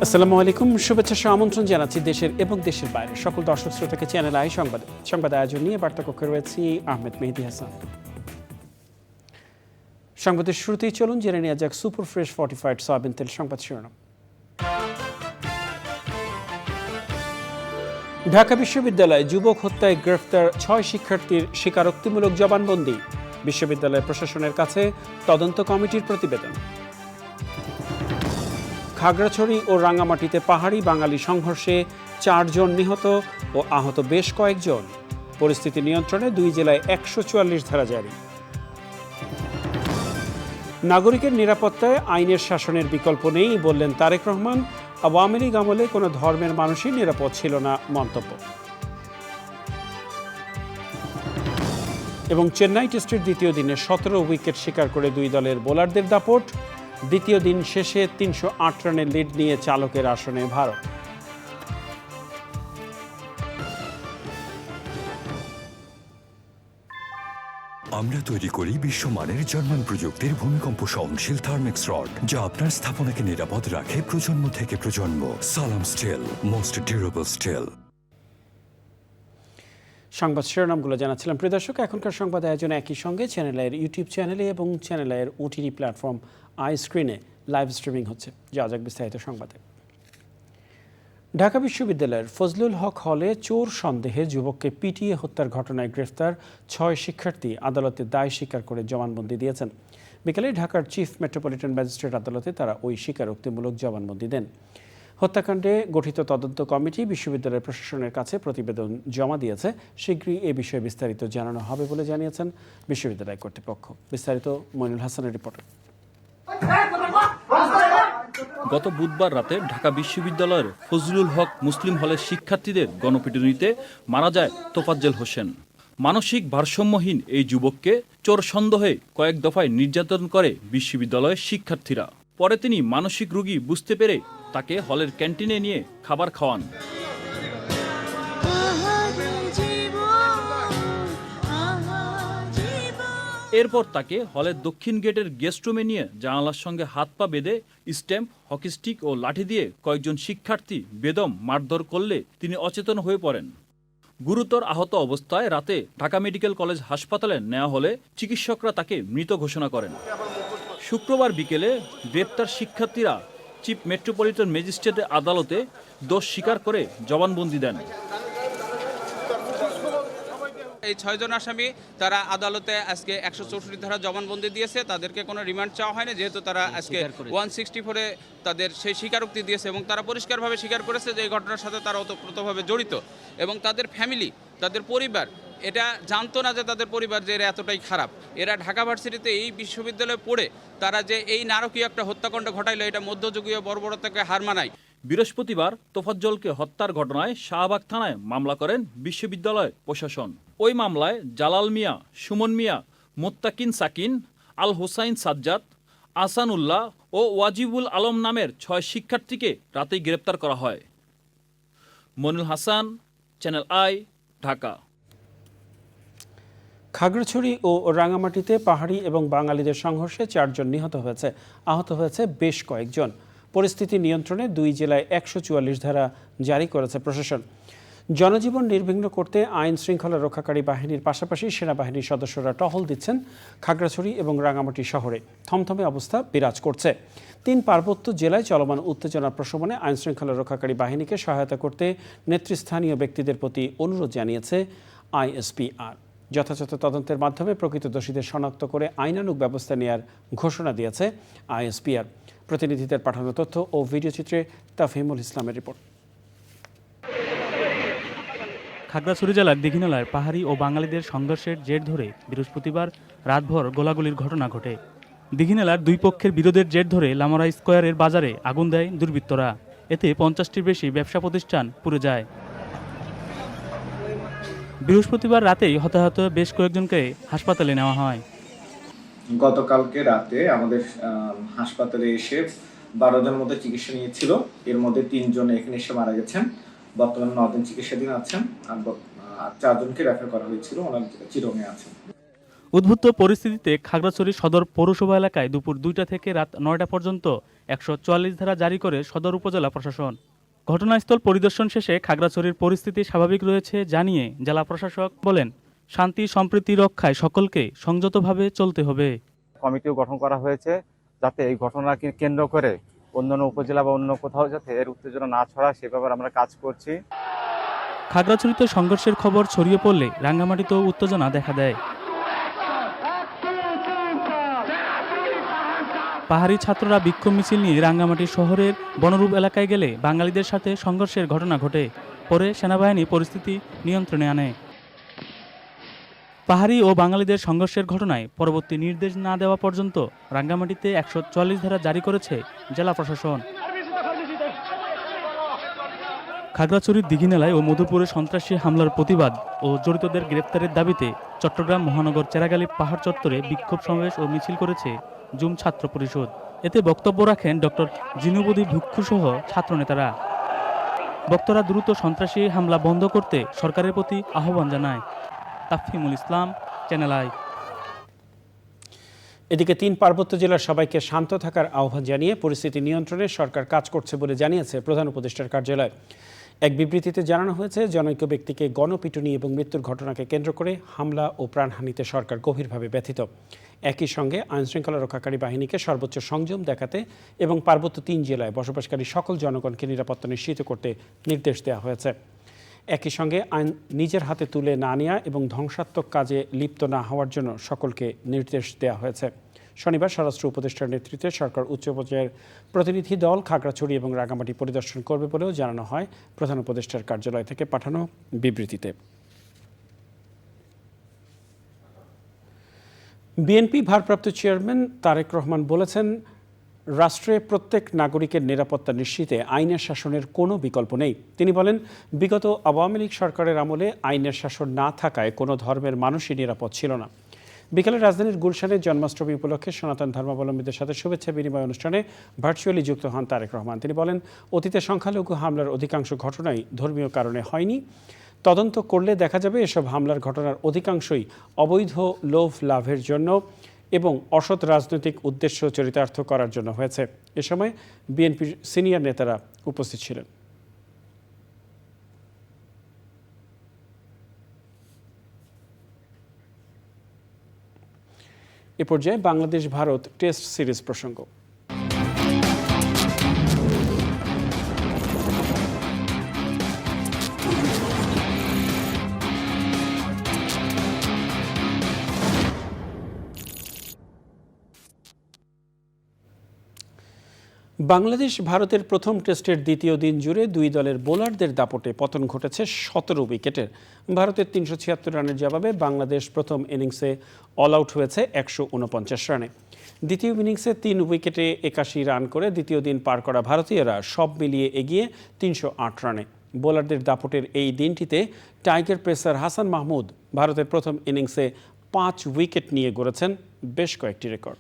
আসসালামু আলাইকুম, শুভেচ্ছা সহ আমন্ত্রণ জানাচ্ছি দেশের এবং দেশের বাইরে সকল দর্শক শ্রোতাকে চ্যানেল আই সংবাদ আয়োজন নিয়ে বার্তা কক্ষে রয়েছি আহমেদ মেহেদী হাসান। সংবাদের শুরুতেই চলুন জেনে নেওয়া যাক সুপার ফ্রেশ ফর্টিফাইড সয়াবিন তেল সংবাদ শিরোনাম। ঢাকা বিশ্ববিদ্যালয়ে যুবক হত্যায় গ্রেফতার 6 শিক্ষার্থীর স্বীকারোক্তিমূলক জবানবন্দি, বিশ্ববিদ্যালয় প্রশাসনের কাছে তদন্ত কমিটির প্রতিবেদন। খাগড়াছড়ি ও রাঙ্গামাটিতে পাহাড়ি বাঙালি সংঘর্ষে 4 জন নিহত ও আহত বেশ কয়েকজন, পরিস্থিতি নিয়ন্ত্রণে 2 জেলায় 144 ধারা জারি। নাগরিকের নিরাপত্তায় আইনের শাসনের বিকল্প নেই বললেন তারেক রহমান, আওয়ামী লীগ আমলে কোনো ধর্মের মানুষই নিরাপদ ছিল না মন্তব্য। এবং চেন্নাই টেস্টের দ্বিতীয় দিনে 17 উইকেট শিকার করে 2 দলের বোলারদের দাপট, দ্বিতীয় দিন শেষে 308 রানের লিড নিয়ে চালকের আসনে ভারত। আমরা তৈরি করি বিশ্বমানের জার্মান প্রযুক্তির ভূমিকম্প সহনশীল থার্মেক্স রড, যা আপনার স্থাপনাকে নিরাপদ রাখে প্রজন্ম থেকে প্রজন্ম। সালাম স্টিল, মোস্ট ডিউরেবল স্টিল। সংবাদ শিরোনামগুলো জানাচ্ছিলাম প্রিয় দর্শক। এখনকার সংবাদ আয়োজনে একই সঙ্গে চ্যানেলের ইউটিউব চ্যানেলে এবং চ্যানেলের ওটিটি প্ল্যাটফর্ম আই স্ক্রিনে লাইভ স্ট্রিমিং হচ্ছে। যা যাক বিস্তারিত সংবাদে। ঢাকা বিশ্ববিদ্যালয়ের ফজলুল হক হলে চোর সন্দেহে যুবককে পিটিয়ে হত্যার ঘটনায় গ্রেফতার 6 শিক্ষার্থী আদালতে দায় স্বীকার করে জবানবন্দি দিয়েছেন। বিকেলে ঢাকার চিফ মেট্রোপলিটন ম্যাজিস্ট্রেট আদালতে তারা ওই স্বীকারোক্তিমূলক জবানবন্দি দেন। হত্যাকাণ্ডে গঠিত তদন্ত কমিটি বিশ্ববিদ্যালয় প্রশাসনের কাছে প্রতিবেদন জমা দিয়েছে। শীঘ্রই এ বিষয়ে বিস্তারিত জানানো হবে বলে জানিয়েছেন বিশ্ববিদ্যালয় কর্তৃপক্ষ। বিস্তারিত মইনুল হাসানের রিপোর্টে। গত বুধবার রাতে ঢাকা বিশ্ববিদ্যালয়ের ফজলুল হক মুসলিম হলের শিক্ষার্থীদের গণপিটুনিতে মারা যায় তোফাজ্জল হোসেন। মানসিক ভারসাম্যহীন এই যুবককে চোর সন্দেহে কয়েক দফায় নির্যাতন করে বিশ্ববিদ্যালয়ের শিক্ষার্থীরা। পরে তিনি মানসিক রোগী বুঝতে পেরে তাকে হলের ক্যান্টিনে নিয়ে খাবার খাওয়ান। এরপর তাকে হলের দক্ষিণ গেটের গেস্ট রুমে নিয়ে জানালার সঙ্গে হাত পা বেঁধে স্ট্যাম্প, হকি স্টিক ও লাঠি দিয়ে কয়েকজন শিক্ষার্থী বেদম মারধর করলে তিনি অচেতন হয়ে পড়েন। গুরুতর আহত অবস্থায় রাতে ঢাকা মেডিকেল কলেজ হাসপাতালে নেওয়া হলে চিকিৎসকরা তাকে মৃত ঘোষণা করেন। শুক্রবার বিকেলে গ্রেপ্তার শিক্ষার্থীরা চিফ মেট্রোপলিটন ম্যাজিস্ট্রেটের আদালতে দোষ স্বীকার করে জবানবন্দি দেন। এই 6 জন আসামি তারা আদালতে আজকে 164 ধারা জবানবন্দি দিয়েছে। তাদেরকে কোনো রিমান্ড চাওয়া হয়নি, যেহেতু তারা আজকে 164-এ তাদের সেই স্বীকারোক্তি দিয়েছে এবং তারা পরিষ্কারভাবে স্বীকার করেছে যে এই ঘটনার সাথে তারা ওতপ্রোতভাবে জড়িত। এবং তাদের ফ্যামিলি, তাদের পরিবার এটা জানতো না যে তাদের পরিবার যে এরা এতটাই খারাপ। এরা ঢাকা ভার্সিটিতে এই বিশ্ববিদ্যালয়ে পড়ে তারা যে এই নারকীয় একটা হত্যাকাণ্ড ঘটাইলো, এটা মধ্যযুগীয় বর্বরতাকে হার মানায়। বৃহস্পতিবার তোফাজ্জলকে হত্যার ঘটনায় শাহবাগ থানায় মামলা করেন বিশ্ববিদ্যালয় প্রশাসন। ওই মামলায় জালাল মিয়া, সুমন মিয়া, মোত্তাকিন সাকিন, আল হোসাইন সাজ্জাদ, আসানুল্লাহ ও ওয়াজিবুল আলম নামের 6 শিক্ষার্থীকে রাতেই গ্রেপ্তার করা হয়। Monil Hasan, channel I, Dhaka. খাগড়াছড়ি ও রাঙ্গামাটিতে পাহাড়ি এবং বাঙালিদের সংঘর্ষে 4 জন নিহত হয়েছে, আহত হয়েছে বেশ কয়েকজন। পরিস্থিতি নিয়ন্ত্রণে 2 জেলায় 144 ধারা জারি করেছে প্রশাসন। জনজীবন নির্বিঘ্ন করতে আইন শৃঙ্খলা রক্ষাকারী বাহিনীর পাশাপাশি সেনাবাহিনীর সদস্যরা টহল দিচ্ছেন। খাগড়াছড়ি এবং রাঙ্গামাটি শহরে থমথমে অবস্থা বিরাজ করছে। 3 পার্বত্য জেলায় চলমান উত্তেজনা প্রশমনে আইন শৃঙ্খলা রক্ষাকারী বাহিনীকে সহায়তা করতে নেতৃস্থানীয় ব্যক্তিদের প্রতি অনুরোধ জানিয়েছে আইএসপিআর। যথাযথ তদন্তের মাধ্যমে প্রকৃত দোষীদের শনাক্ত করে আইনানুগ ব্যবস্থা নেওয়ার ঘোষণা দিয়েছে আইএসপিআর। প্রতিনিধিদের পাঠানো তথ্য ও ভিডিও চিত্রে তাফহিমুল ইসলামের রিপোর্ট। খাগড়াছড়ি জেলার দীঘিনালায় পাহাড়ি ও বাঙালিদের সংঘর্ষের জের ধরে বৃহস্পতিবার রাতভর গোলাগুলির ঘটনা ঘটে। দীঘিনালার 2 পক্ষের বিরোধের জের ধরে লামারা স্কয়ারের বাজারে আগুন দেয় দুর্বৃত্তরা। এতে 50টির বেশি ব্যবসা প্রতিষ্ঠান পুড়ে যায়। বৃহস্পতিবার রাতেই হতাহত বেশ কয়েকজনকে হাসপাতালে নেওয়া হয়। গতকালকে রাতে আমাদের হাসপাতালে এসে 12 জনের মতো চিকিৎসা নিয়েছিল। এর মধ্যে 3 জন এখানে এসে মারা গেছেন। বর্তমানে 9 দিন চিকিৎসাধীন আছেন। আর 4 জনকে রেফার করা হয়েছিল, ওনারা চিরঙে আছেন। উদ্ভূত পরিস্থিতিতে খাগড়াছড়ি সদর পৌরসভা এলাকায় দুপুর 2টা থেকে রাত 9টা পর্যন্ত 144 ধারা জারি করে সদর উপজেলা প্রশাসন। ঘটনাস্থল পরিদর্শন শেষে খাগড়াছড়ির পরিস্থিতি স্বাভাবিক রয়েছে জানিয়ে জেলা প্রশাসক বলেন, শান্তি সম্প্রীতি রক্ষায় সকলকে সংযতভাবে চলতে হবে। কমিটিও গঠন করা হয়েছে যাতে এই ঘটনাকে কেন্দ্র করে অন্যান্য উপজেলা বা অন্য কোথাও যাতে এর উত্তেজনা না ছড়ায় সে ব্যাপারে আমরা কাজ করছি। খাগড়াছড়িতে সংঘর্ষের খবর ছড়িয়ে পড়লে রাঙ্গামাটিতেও উত্তেজনা দেখা দেয়। পাহাড়ি ছাত্ররা বিক্ষোভ মিছিল নিয়ে রাঙ্গামাটি শহরের বনরূপ এলাকায় গেলে বাঙালিদের সাথে সংঘর্ষের ঘটনা ঘটে। পরে সেনাবাহিনী পরিস্থিতি নিয়ন্ত্রণে আনে। পাহাড়ি ও বাঙালিদের সংঘর্ষের ঘটনায় পরবর্তী নির্দেশ না দেওয়া পর্যন্ত রাঙ্গামাটিতে 144 ধারা জারি করেছে জেলা প্রশাসন। খাগড়াছড়ির দীঘিনালায় ও মধুপুরে সন্ত্রাসী হামলার প্রতিবাদ ও জড়িতদের গ্রেপ্তারের দাবিতে চট্টগ্রাম মহানগর চেরাগালী পাহাড় চত্বরে বিক্ষোভ সমাবেশ ও মিছিল করেছে জুম ছাত্র পরিষদ। এতে বক্তব্য রাখেন ডক্টর জিনুবুদ্দি ভিক্ষু সহ ছাত্রনেতারা। বক্তারা দ্রুত সন্ত্রাসী হামলা বন্ধ করতে সরকারের প্রতি আহ্বান জানায়। তাফহিমুল ইসলাম, চ্যানেল আই। এদিকে 3 পার্বত্য জেলার সবাইকে শান্ত থাকার আহ্বান জানিয়ে পরিস্থিতি নিয়ন্ত্রণে সরকার কাজ করছে বলে জানিয়েছে প্রধান উপদেষ্টার কার্যালয়। এক বিবৃতিতে জানানো হয়েছে, জনৈক ব্যক্তিকে গণপিটুনি এবং মৃত্যুর ঘটনাকে কেন্দ্র করে হামলা ও প্রাণহানিতে সরকার গভীরভাবে ব্যথিত। একই সঙ্গে আইনশৃঙ্খলা রক্ষাকারী বাহিনীকে সর্বোচ্চ সংযম দেখাতে এবং পার্বত্য 3 জেলায় বসবাসকারী সকল জনগণকে নিরাপত্তা নিশ্চিত করতে নির্দেশ দেওয়া হয়েছে। একই সঙ্গে আইন নিজের হাতে তুলে না নেওয়া এবং ধ্বংসাত্মক কাজে লিপ্ত না হওয়ার জন্য সকলকে নির্দেশ দেওয়া হয়েছে। শনিবার স্বরাষ্ট্র উপদেষ্টার নেতৃত্বে সরকার উচ্চ পর্যায়ের প্রতিনিধি দল খাগড়াছড়ি এবং রাঙ্গামাটি পরিদর্শন করবে বলেও জানানো হয় প্রধান উপদেষ্টার কার্যালয় থেকে পাঠানো বিবৃতিতে। বিএনপি ভারপ্রাপ্ত চেয়ারম্যান তারেক রহমান বলেছেন, রাষ্ট্রে প্রত্যেক নাগরিকের নিরাপত্তা নিশ্চিতে আইনের শাসনের কোনো বিকল্প নেই। তিনি বলেন, বিগত আওয়ামী লীগ সরকারের আমলে আইনের শাসন না থাকায় কোনো ধর্মের মানুষই নিরাপদ ছিল না। বিকেলে রাজধানীর গুলশানে জন্মাষ্টমী উপলক্ষে সনাতন ধর্মাবলম্বীদের সাথে শুভেচ্ছা বিনিময় অনুষ্ঠানে ভার্চুয়ালি যুক্ত হন তারেক রহমান। তিনি বলেন, অতীতে সংখ্যালঘু হামলার অধিকাংশ ঘটনাই ধর্মীয় কারণে হয়নি। তদন্ত করলে দেখা যাবে এসব হামলার ঘটনার অধিকাংশই অবৈধ লোভ লাভের জন্য এবং অসৎ রাজনৈতিক উদ্দেশ্য চরিতার্থ করার জন্য হয়েছে। এ সময় বিএনপির সিনিয়র নেতারা উপস্থিত ছিলেন। এ পর্যায়ে বাংলাদেশ ভারত টেস্ট সিরিজ প্রসঙ্গ। বাংলাদেশ ভারতের প্রথম টেস্টের দ্বিতীয় দিন জুড়ে দুই দলের বোলারদের দাপটে পতন ঘটেছে 17 উইকেটের। ভারতের 376 রানের জবাবে বাংলাদেশ প্রথম ইনিংসে অল আউট হয়েছে 149 রানে। দ্বিতীয় ইনিংসে 3 উইকেটে 81 রান করে দ্বিতীয় দিন পার করা ভারতীয়রা সব মিলিয়ে এগিয়ে 308 রানে। বোলারদের দাপটের এই দিনটিতে টাইগার পেসার হাসান মাহমুদ ভারতের প্রথম ইনিংসে 5 উইকেট নিয়ে গড়েছেন বেশ কয়েকটি রেকর্ড।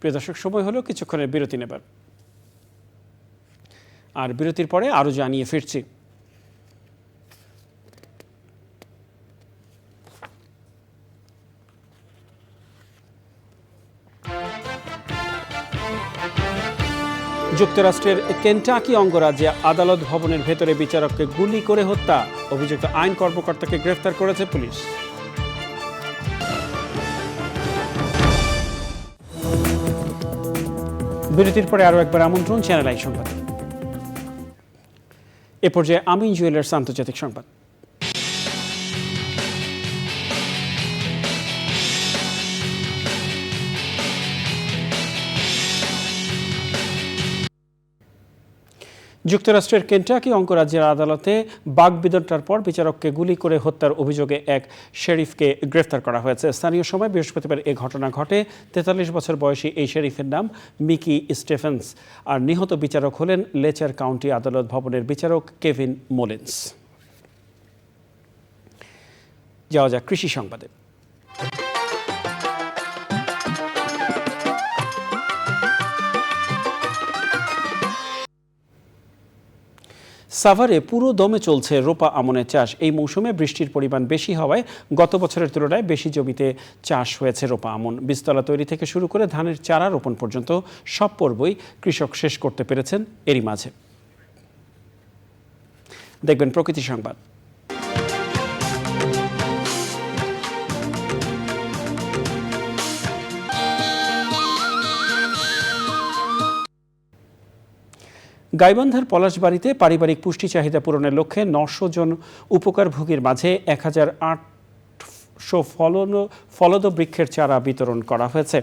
প্রিয় দর্শক, সময় হলো কিছুক্ষণের বিরতি নেবার, আর বিরতির পরে আরো জানিয়ে ফিরছি। যুক্তরাষ্ট্রের কেন্টাকি অঙ্গরাজ্যে আদালত ভবনের ভেতরে বিচারককে গুলি করে হত্যা, অভিযুক্ত আইন কর্মকর্তাকে গ্রেফতার করেছে পুলিশ। বিরতির পরে আরও একবার আমন্ত্রণ চ্যানেল আই সংবাদ। এ পর্যায়ে আমিন জুয়েলার্স আন্তর্জাতিক সংবাদ। যুক্তরাষ্ট্রের কেন্টাকি অঙ্গরাজ্যের আদালতে বাগবিতণ্ডার পর বিচারককে গুলি করে হত্যার অভিযোগে এক শেরিফকে গ্রেফতার করা হয়েছে। স্থানীয় সময় বৃহস্পতিবার এ ঘটনা ঘটে। 43 বছর বয়সী এই শেরিফের নাম মিকি স্টেফেন্স, আর নিহত বিচারক হলেন লেচার কাউন্টি আদালত ভবনের বিচারক কেভিন মোলিন্স। যাওয়া যাক কৃষি সংবাদে। সাভারে পুরো দমে চলছে রোপা আমনের চাষ। এই মৌসুমে বৃষ্টির পরিমাণ বেশি হওয়ায় গত বছরের তুলনায় বেশি জমিতে চাষ হয়েছে রোপা আমন। বীজতলা তৈরি থেকে শুরু করে ধানের চারা রোপণ পর্যন্ত সব পর্বই কৃষক শেষ করতে পেরেছেন এরই মাঝে। দেখবেন প্রকৃতি সংবাদ। গাইবান্ধার পলাশবাড়িতে পারিবারিক পুষ্টি চাহিদা পূরণের লক্ষ্যে ৯০০ জন উপকারভোগীর মাঝে ১,৮০০ ফলদ বৃক্ষের চারা বিতরণ করা হয়েছে।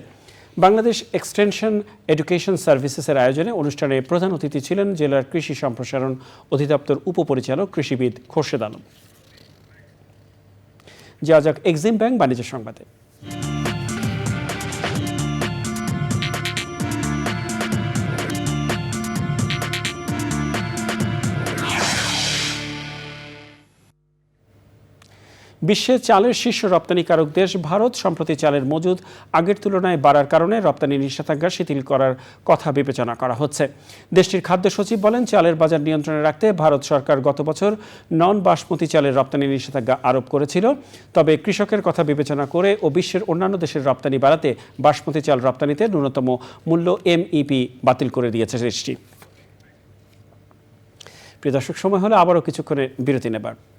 বাংলাদেশ এক্সটেনশন এডুকেশন সার্ভিসেসের আয়োজনে অনুষ্ঠানে প্রধান অতিথি ছিলেন জেলার কৃষি সম্প্রসারণ অধিদপ্তর উপপরিচালক কৃষিবিদ খোরশেদ আলম। যাওয়া যাক এক্সিম ব্যাংক বাণিজ্য সংবাদে। বিশ্বে চালের শীর্ষ রপ্তানিকারক দেশ ভারত সম্প্রতি চালের মজুদ আগের তুলনায় বাড়ার কারণে রপ্তানি নিষেধাজ্ঞা শিথিল করার কথা বিবেচনা করা হচ্ছে। দেশটির খাদ্য সচিব বলেন, চালের বাজার নিয়ন্ত্রণে রাখতে ভারত সরকার গত বছর নন বাসমতি চালের রপ্তানি নিষেধাজ্ঞা আরোপ করেছিল। তবে কৃষকের কথা বিবেচনা করে ও বিশ্বের অন্যান্য দেশের রপ্তানি বাড়াতে বাসমতি চাল রপ্তানিতে ন্যূনতম মূল্য এমইপি বাতিল করে দিয়েছে দেশটি। প্রিয় দর্শক, সময় হলে আবারও কিছুক্ষণের বিরতি নেবার।